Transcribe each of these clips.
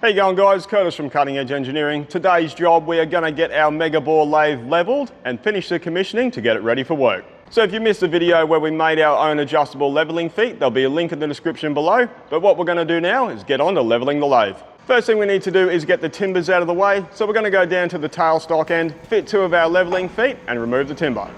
How you going, guys? Curtis from Cutting Edge Engineering. Today's job, we are going to get our Megabore lathe leveled and finish the commissioning to get it ready for work. So if you missed the video where we made our own adjustable leveling feet, there'll be a link in the description below. But what we're going to do now is get on to leveling the lathe. First thing we need to do is get the timbers out of the way. So we're going to go down to the tailstock end, fit 2 of our leveling feet and remove the timber.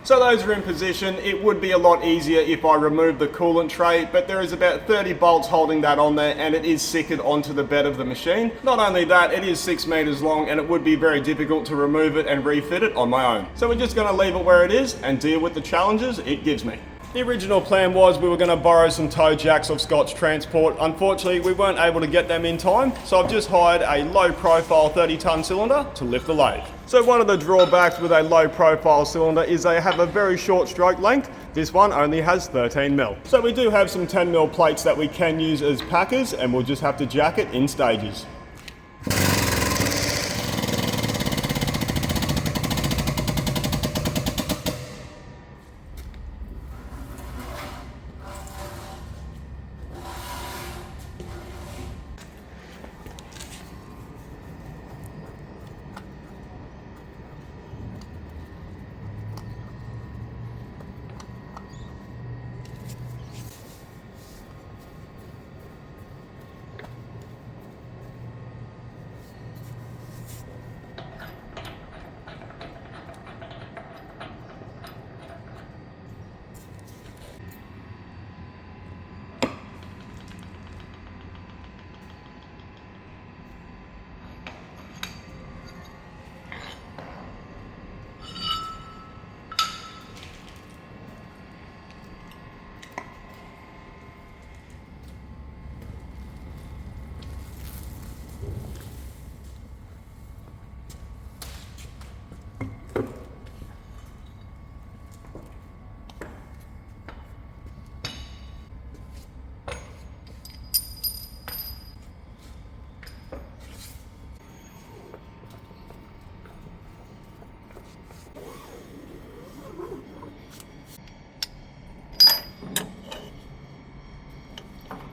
So those are in position. It would be a lot easier if I removed the coolant tray, but there is about 30 bolts holding that on there and it is sectioned onto the bed of the machine. Not only that, it is 6 meters long and it would be very difficult to remove it and refit it on my own. So we're just gonna leave it where it is and deal with the challenges it gives me. The original plan was we were going to borrow some tow jacks off Scotch Transport. Unfortunately, we weren't able to get them in time, so I've just hired a low-profile 30-ton cylinder to lift the lathe. So one of the drawbacks with a low-profile cylinder is they have a very short stroke length. This one only has 13 mil. So we do have some 10 mil plates that we can use as packers, and we'll just have to jack it in stages.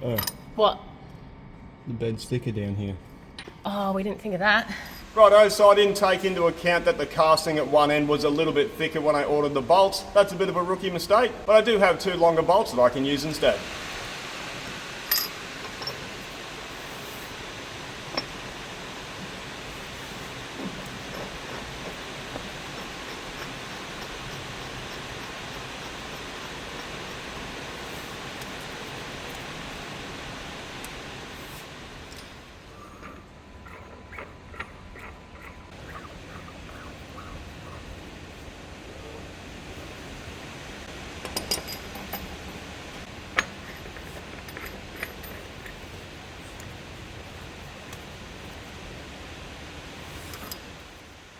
Oh. What? The bed's thicker down here. Oh, we didn't think of that. Righto, so I didn't take into account that the casting at one end was a little bit thicker when I ordered the bolts. That's a bit of a rookie mistake, but I do have 2 longer bolts that I can use instead.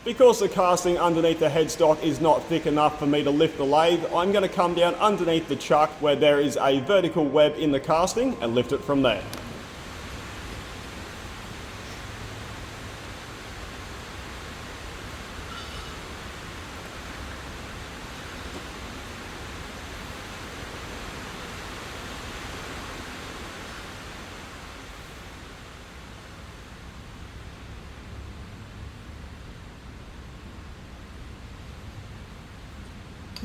Because the casting underneath the headstock is not thick enough for me to lift the lathe, I'm going to come down underneath the chuck where there is a vertical web in the casting and lift it from there.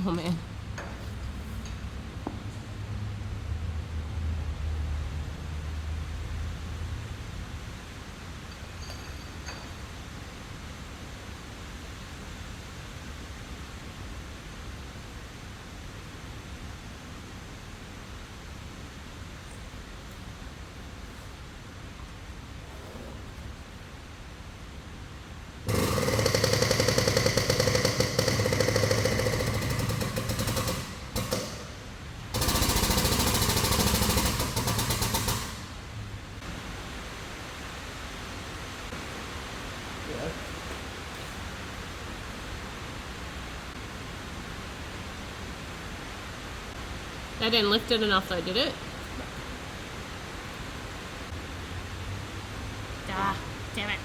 Oh man. That didn't lift it enough though, did it? Ah, damn it.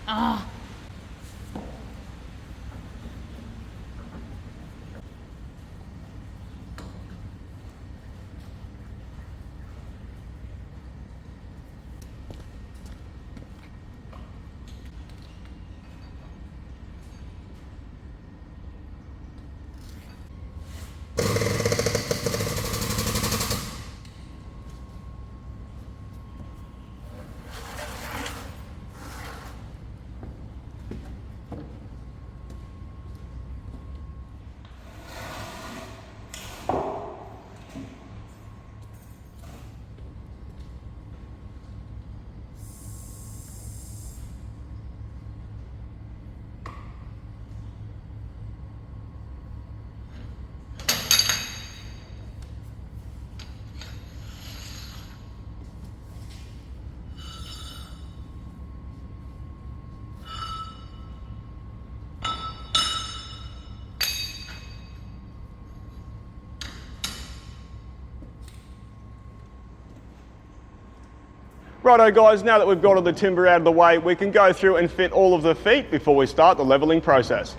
Ah. Righto guys, now that we've got all the timber out of the way, we can go through and fit all of the feet before we start the leveling process.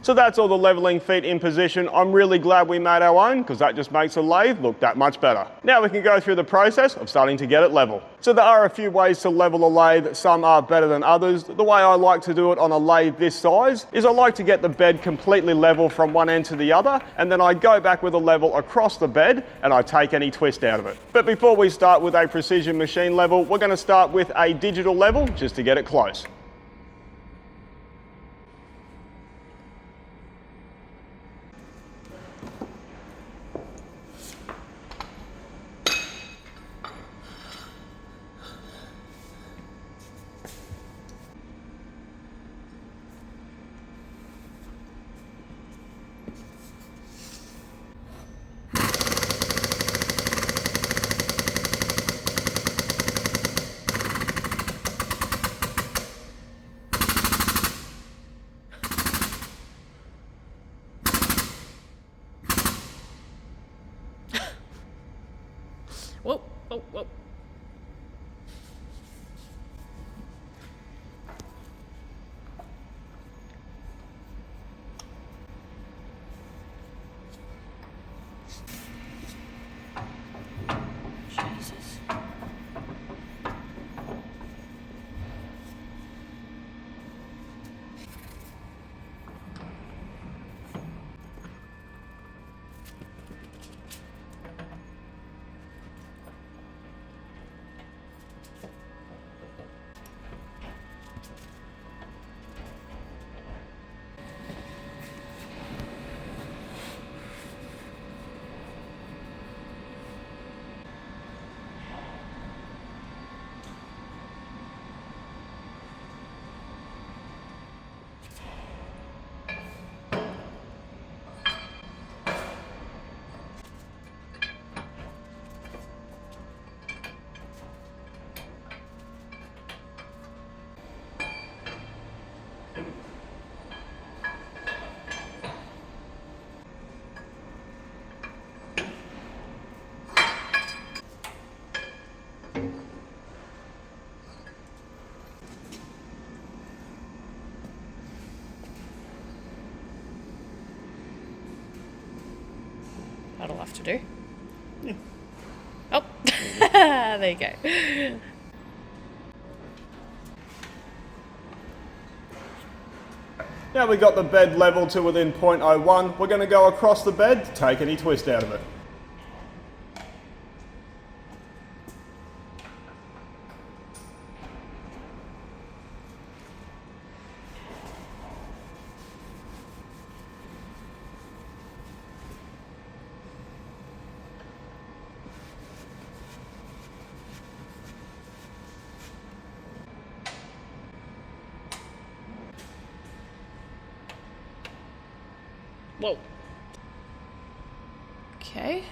So that's all the leveling feet in position. I'm really glad we made our own because that just makes the lathe look that much better. Now we can go through the process of starting to get it level. So there are a few ways to level a lathe. Some are better than others. The way I like to do it on a lathe this size is I like to get the bed completely level from one end to the other, and then I go back with a level across the bed and I take any twist out of it. But before we start with a precision machine level, we're going to start with a digital level just to get it close. Whoa, whoa, whoa. Jesus. That'll have to do. Yeah. Oh, there you go. Now we got the bed level to within 0.01. We're going to go across the bed to take any twist out of it. Whoa. Okay.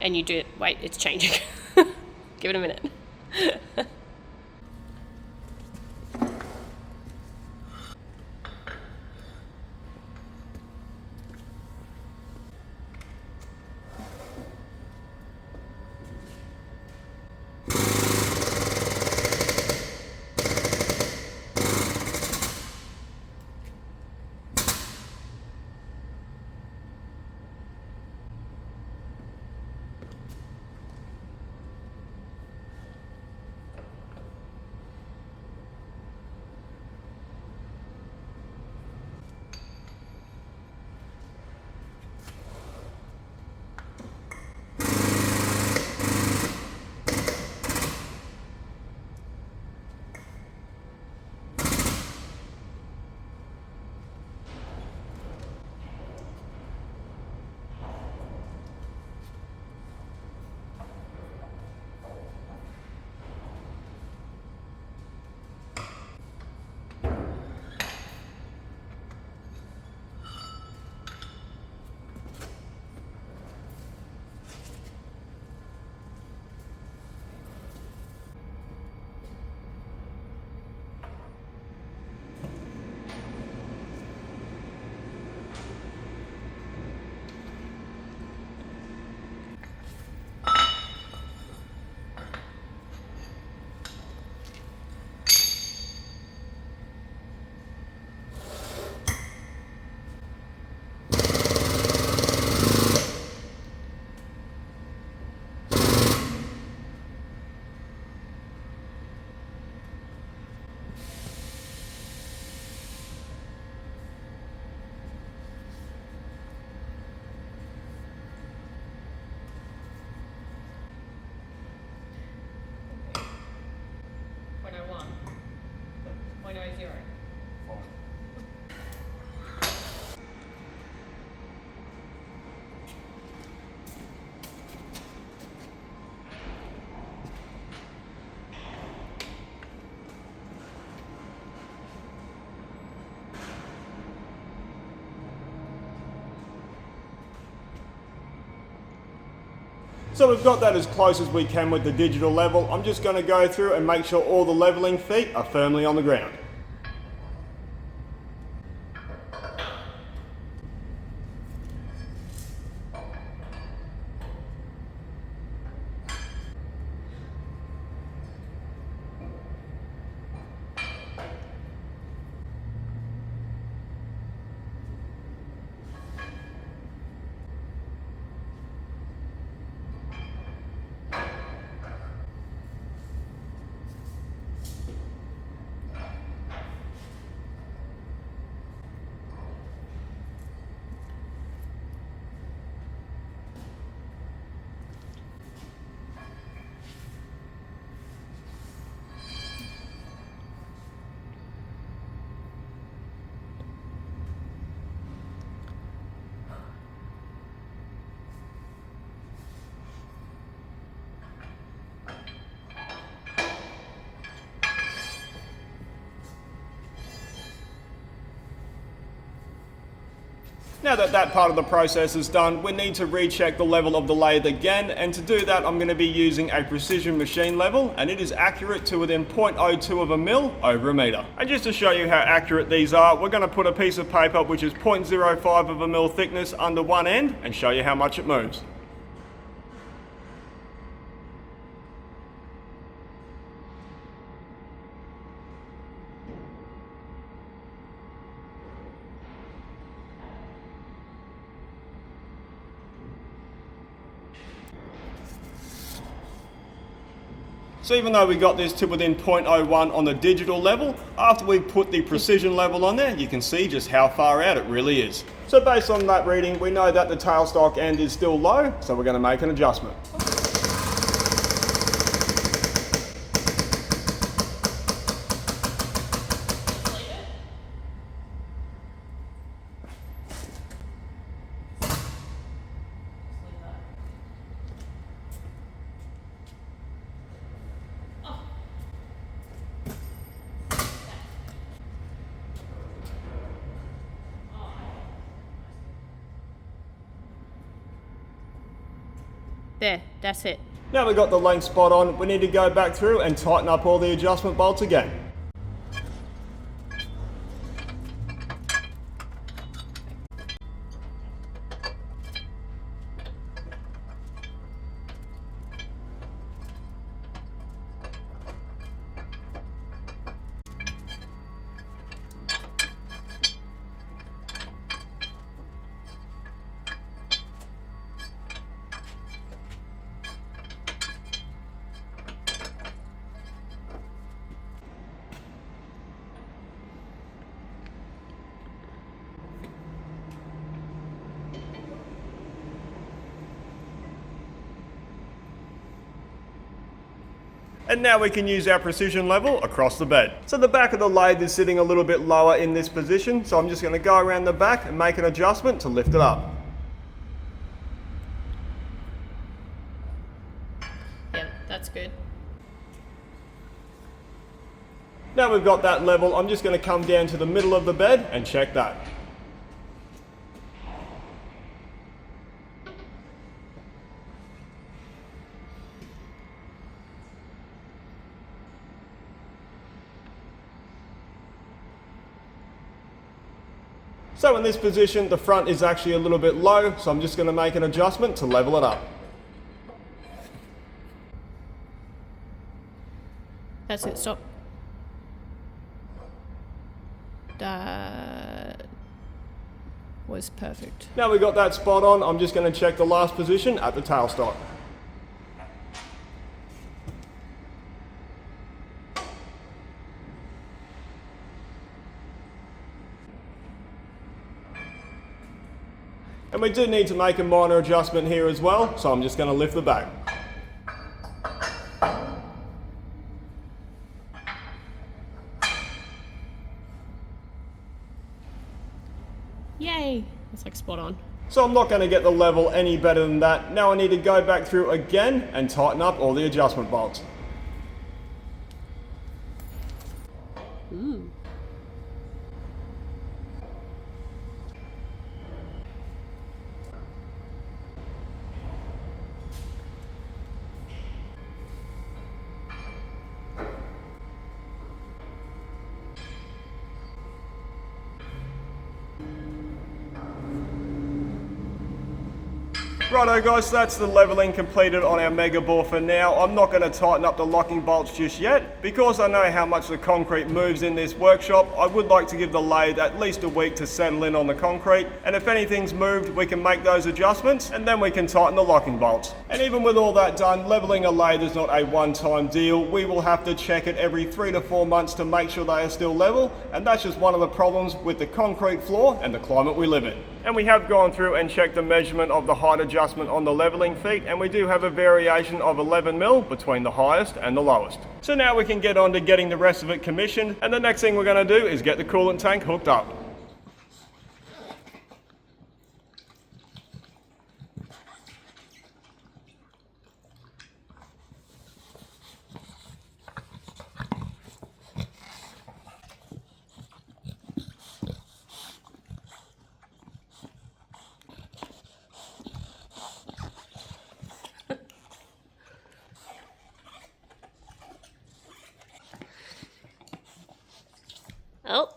And you do it. Wait, it's changing. Give it a minute. So we've got that as close as we can with the digital level. I'm just going to go through and make sure all the leveling feet are firmly on the ground. Now that that part of the process is done, we need to recheck the level of the lathe again, and to do that I'm going to be using a precision machine level, and it is accurate to within 0.02 of a mil over a meter. And just to show you how accurate these are, we're going to put a piece of paper which is 0.05 of a mil thickness under one end and show you how much it moves. So even though we got this to within 0.01 on the digital level, after we put the precision level on there, you can see just how far out it really is. So based on that reading, we know that the tailstock end is still low, so we're going to make an adjustment. There, that's it. Now we've got the length spot on, we need to go back through and tighten up all the adjustment bolts again. And now we can use our precision level across the bed. So the back of the lathe is sitting a little bit lower in this position, so I'm just going to go around the back and make an adjustment to lift it up. Yep, that's good. Now we've got that level, I'm just going to come down to the middle of the bed and check that. So in this position, the front is actually a little bit low, so I'm just going to make an adjustment to level it up. That's it, stop. That was perfect. Now we got that spot on, I'm just going to check the last position at the tailstock. And we do need to make a minor adjustment here as well, so I'm just going to lift the back. Yay! That's like spot on. So I'm not going to get the level any better than that. Now I need to go back through again and tighten up all the adjustment bolts. Ooh. Righto guys, so that's the leveling completed on our Megabore for now. I'm not going to tighten up the locking bolts just yet. Because I know how much the concrete moves in this workshop, I would like to give the lathe at least a week to settle in on the concrete. And if anything's moved, we can make those adjustments and then we can tighten the locking bolts. And even with all that done, leveling a lathe is not a one-time deal. We will have to check it every 3 to 4 months to make sure they are still level. And that's just one of the problems with the concrete floor and the climate we live in. And we have gone through and checked the measurement of the height adjustment on the leveling feet, and we do have a variation of 11 mil between the highest and the lowest. So now we can get on to getting the rest of it commissioned, and the next thing we're going to do is get the coolant tank hooked up. Oh.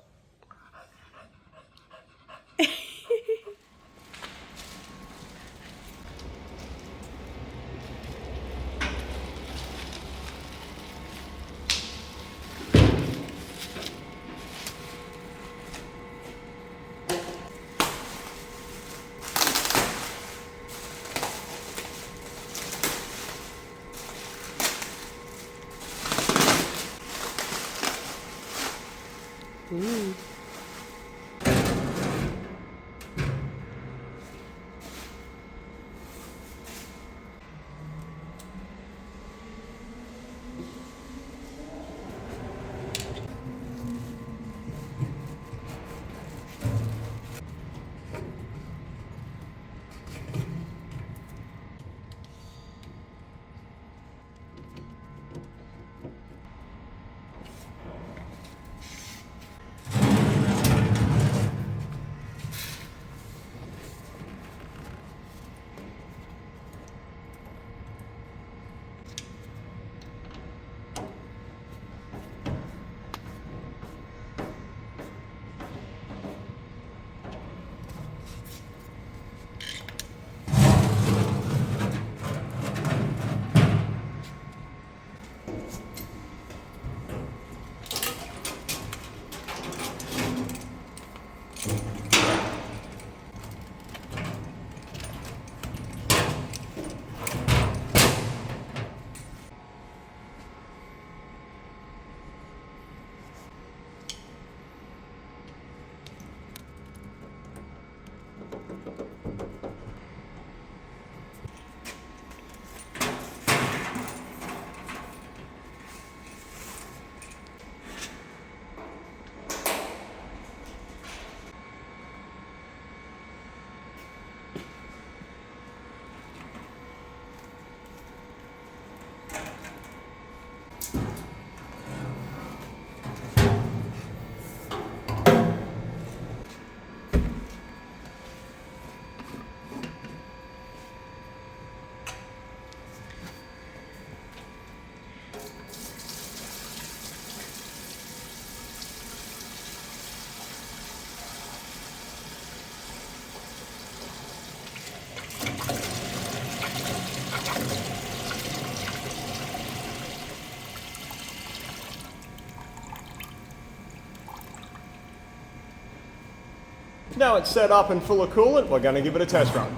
Now it's set up and full of coolant, we're going to give it a test run.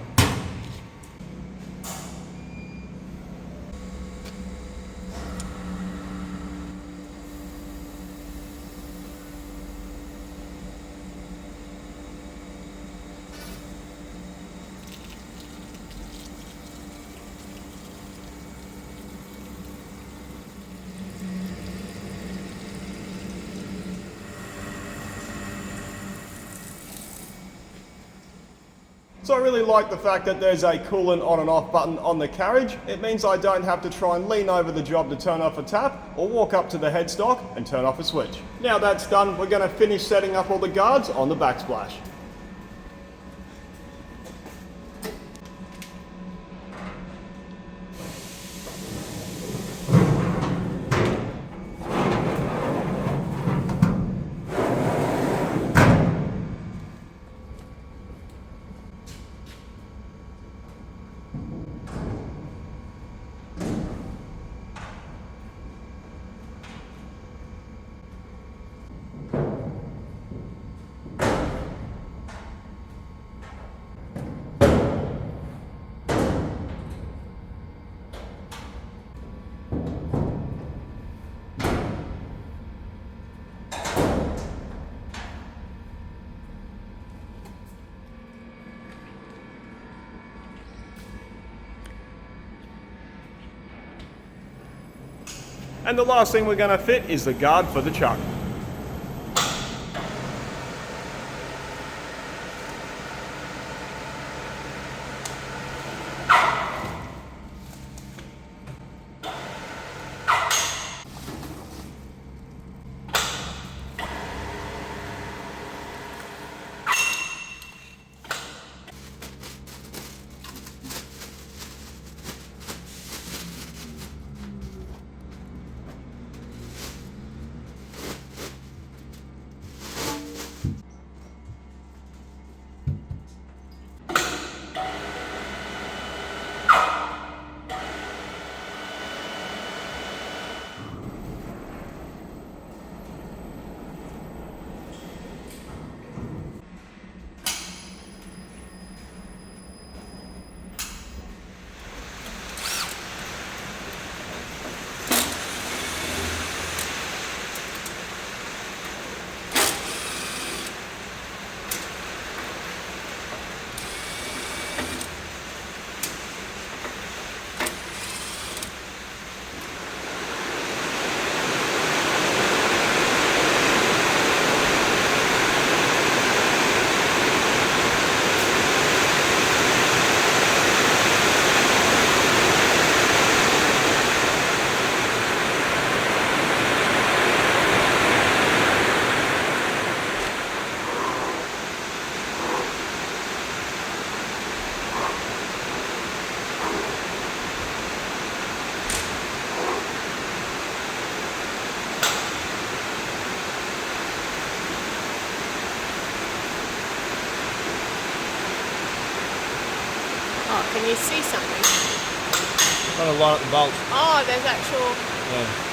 So I really like the fact that there's a coolant on and off button on the carriage. It means I don't have to try and lean over the job to turn off a tap or walk up to the headstock and turn off a switch. Now that's done, we're going to finish setting up all the guards on the backsplash. And the last thing we're going to fit is the guard for the chuck. Oh, can you see something? Trying to line up the bolts. Oh, there's actual... Yeah.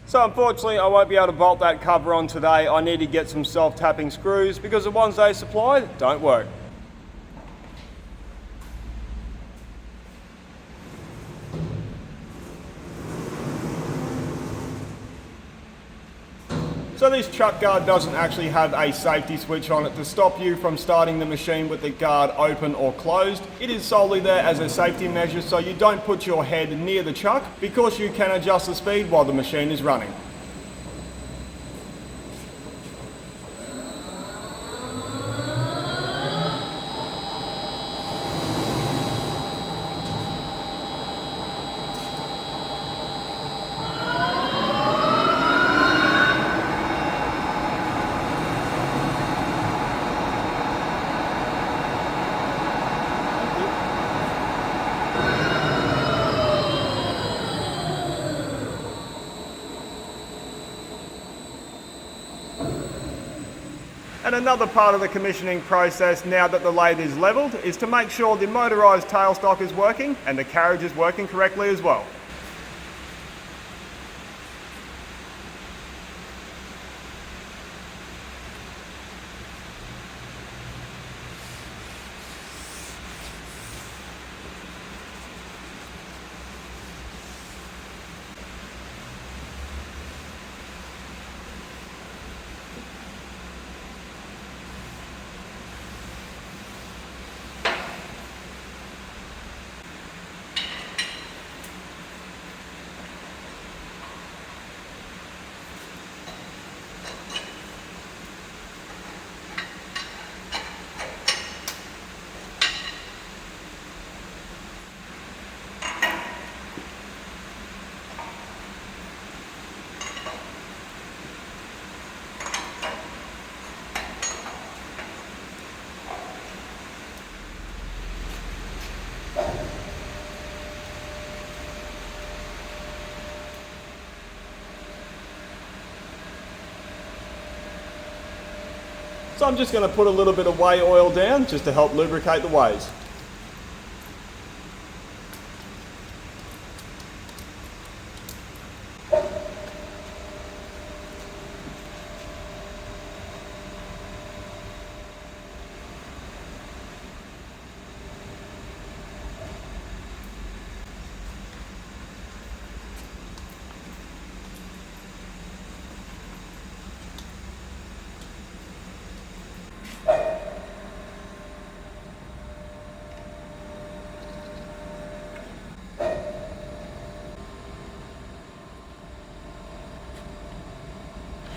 So unfortunately I won't be able to bolt that cover on today. I need to get some self-tapping screws because the ones they supplied don't work. So So this chuck guard doesn't actually have a safety switch on it to stop you from starting the machine with the guard open or closed. It is solely there as a safety measure so you don't put your head near the chuck because you can adjust the speed while the machine is running. And another part of the commissioning process now that the lathe is levelled is to make sure the motorised tailstock is working and the carriage is working correctly as well. So I'm just going to put a little bit of whey oil down just to help lubricate the ways.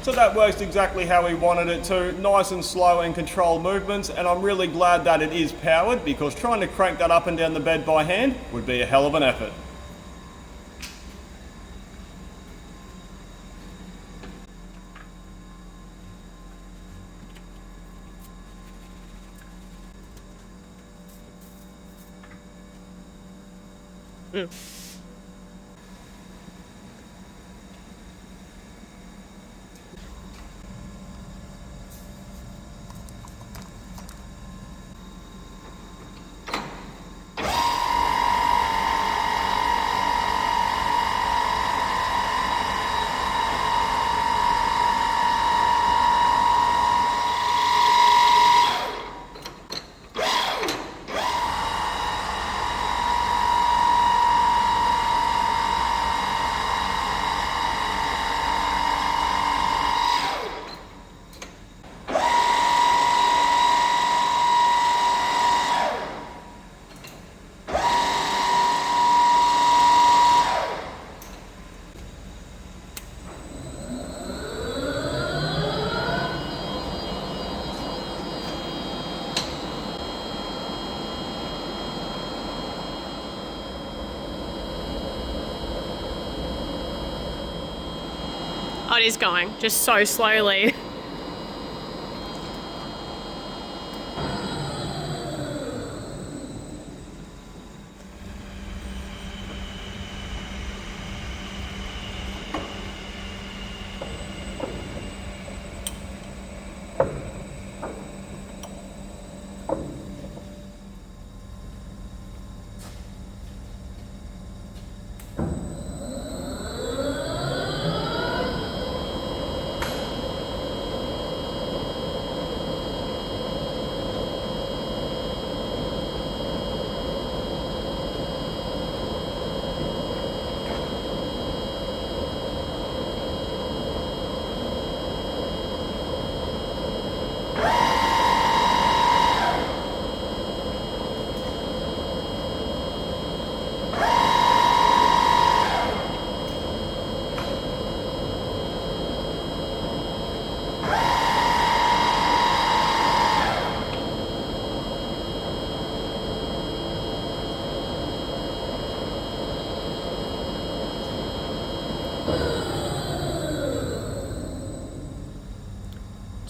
So that works exactly how we wanted it to, nice and slow and controlled movements, and I'm really glad that it is powered because trying to crank that up and down the bed by hand would be a hell of an effort. Oh, it is going, just so slowly.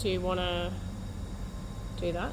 Do you want to do that?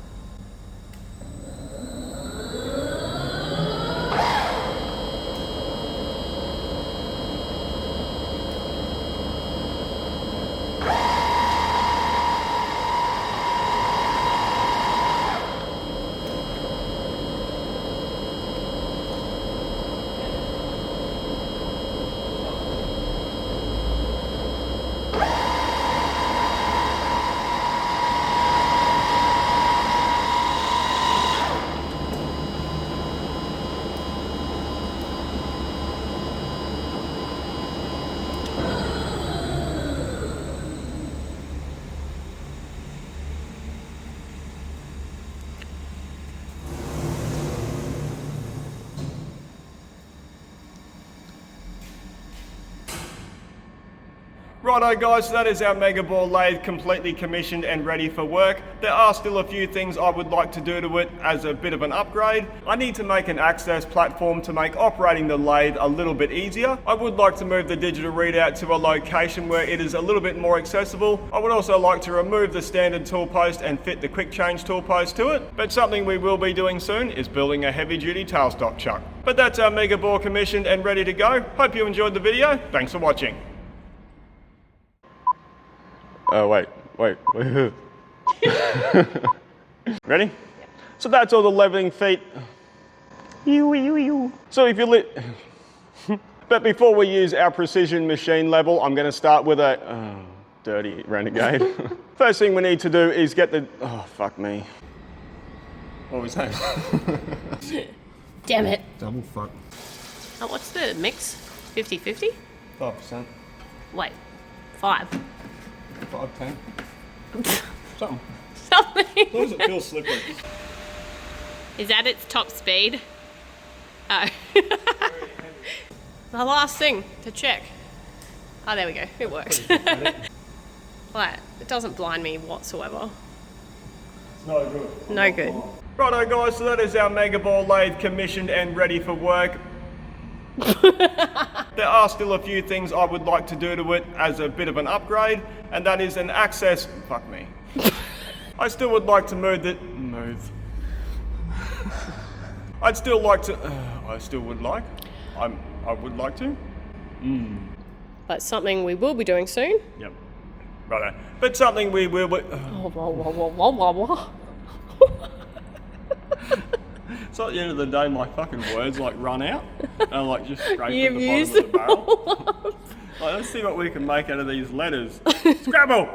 Righto guys, so that is our Megabore Lathe completely commissioned and ready for work. There are still a few things I would like to do to it as a bit of an upgrade. I need to make an access platform to make operating the lathe a little bit easier. I would like to move the digital readout to a location where it is a little bit more accessible. I would also like to remove the standard tool post and fit the quick change tool post to it. But something we will be doing soon is building a heavy duty tailstock chuck. But that's our Megabore commissioned and ready to go. Hope you enjoyed the video. Thanks for watching. Oh, wait. Ready? So that's all the leveling feet. So if you but before we use our precision machine level, I'm going to start with a dirty renegade. First thing we need to do is get the, oh fuck me. What was that? Damn it. Double fuck. Oh, what's the mix? 50-50? 5%. Wait, 5. 5, 10. Something. Something. As long as it feels slippery. Is that its top speed? Oh. The last thing to check. Oh, there we go. It works. Right, it doesn't blind me whatsoever. It's no good. No good. Righto guys, so that is our Megabore Lathe commissioned and ready for work. There are still a few things I would like to do to it as a bit of an upgrade, and that is an access, fuck me. I still would like to I'd still like to, I would like to. But something we will be doing soon. Yep. Righto. But something we will be, So at the end of the day, my fucking words like run out, and I'm like just scraping You've the used bottom of the them all barrel. Like, let's see what we can make out of these letters. Scrabble!